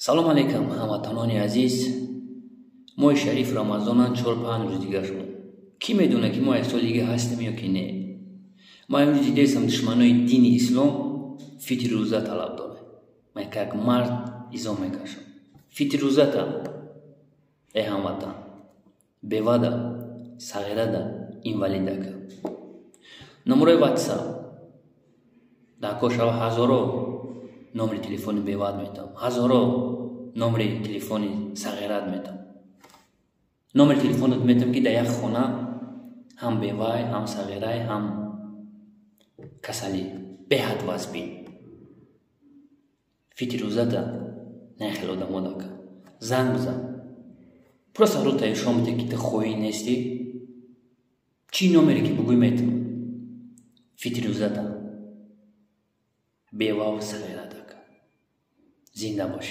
салом алейкум ҳамватанони азиз. моҳи шариф рамазонан 4-5 рӯз дигар шуд. Ки медона ки мо як соли дига ҳастем ё ки не? Ман имрӯз дидам душманои дини ислом фитри рӯза талаб дорад. Ман як мард изом мекашам. Фитри рӯзата э ҳамватан, бевада, сағирада, инвалидака. номерои WhatsApp даҳко шава ҳазоро номери телефони бевад метам, ҳазоро номери телефони сағират метам. номери телефонат метам ки дар як хона ҳам бевай, ҳам сағирай, ҳам касали беҳад вазбин. фитри рӯзата нехел одамо дака. занг бизан. просто рӯтаи шомите ки ту хоҳӣ нести. Чӣ номере ки бугӯй метам. фитри рӯзата бевав сағирадака. зинда бош.